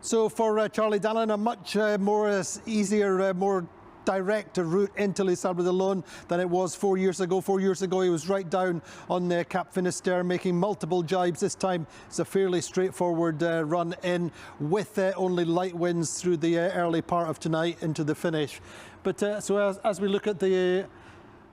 So for Charlie Dallin, a much more easier, more direct route into Les Sables d'Olonne than it was 4 years ago. 4 years ago he was right down on the Cap Finisterre making multiple jibes. This time it's a fairly straightforward run in with only light winds through the early part of tonight into the finish. But so as we look at the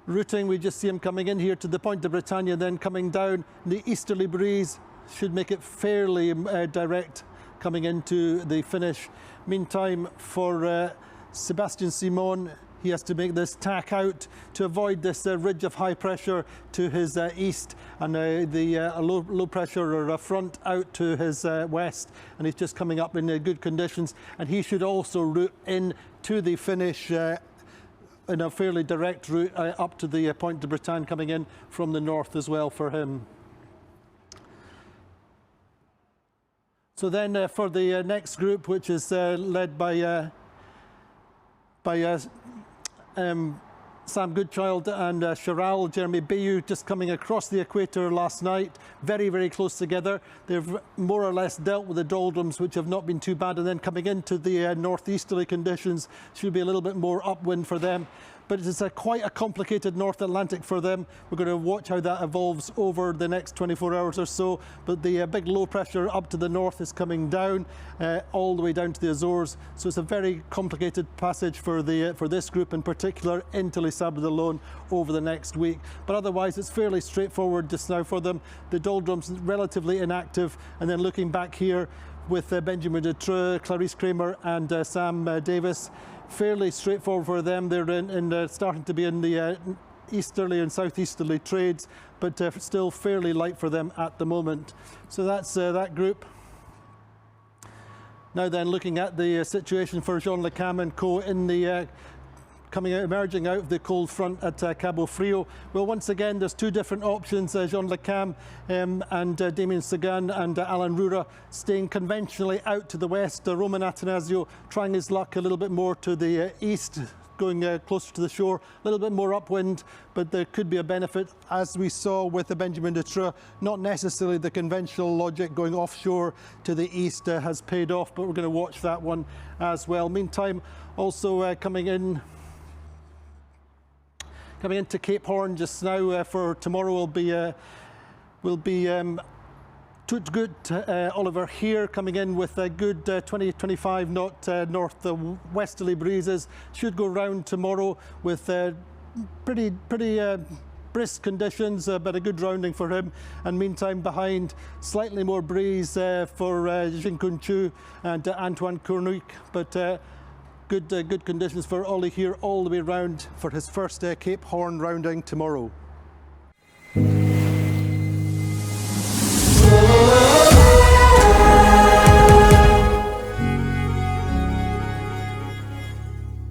routing, we just see him coming in here to the Pointe de Bretagne, then coming down. The easterly breeze should make it fairly direct coming into the finish. Meantime, for Sébastien Simon, he has to make this tack out to avoid this ridge of high pressure to his east and the low pressure or front out to his west, and he's just coming up in good conditions, and he should also route in to the finish in a fairly direct route up to the Pointe de Bretagne, coming in from the north as well for him. So then for the next group, which is led by Sam Goodchild and Charal, Jeremy Bayou, just coming across the equator last night, very, very close together. They've more or less dealt with the doldrums, which have not been too bad, and then coming into the northeasterly conditions should be a little bit more upwind for them. But it's quite a complicated North Atlantic for them. We're going to watch how that evolves over the next 24 hours or so. But the big low pressure up to the north is coming down, all the way down to the Azores. So it's a very complicated passage for this group in particular into Les Sables d'Olonne over the next week. But otherwise, it's fairly straightforward just now for them. The doldrums relatively inactive, and then looking back here with Benjamin Dutroux, Clarice Kramer and Sam Davis, fairly straightforward for them. They're starting to be in the easterly and southeasterly trades, but still fairly light for them at the moment. So that's that group. Now then, looking at the situation for Jean Le Cam and co in the emerging out of the cold front at Cabo Frio. Well, once again, there's two different options. Jean Le Cam and Damien Sagan and Alan Rura staying conventionally out to the west. Roman Atanasio trying his luck a little bit more to the east, going closer to the shore, a little bit more upwind, but there could be a benefit, as we saw with the Benjamin Dutroux. Not necessarily the conventional logic going offshore to the east has paid off, but we're going to watch that one as well. Meantime, also coming into Cape Horn just now for tomorrow will be Toet Oliver here, coming in with a good 20-25 knot north-westerly breezes. Should go round tomorrow with pretty brisk conditions, but a good rounding for him. And meantime, behind, slightly more breeze for Jin Kun Chu and Antoine Cornuic, but good conditions for Ollie here all the way round for his first Cape Horn rounding tomorrow.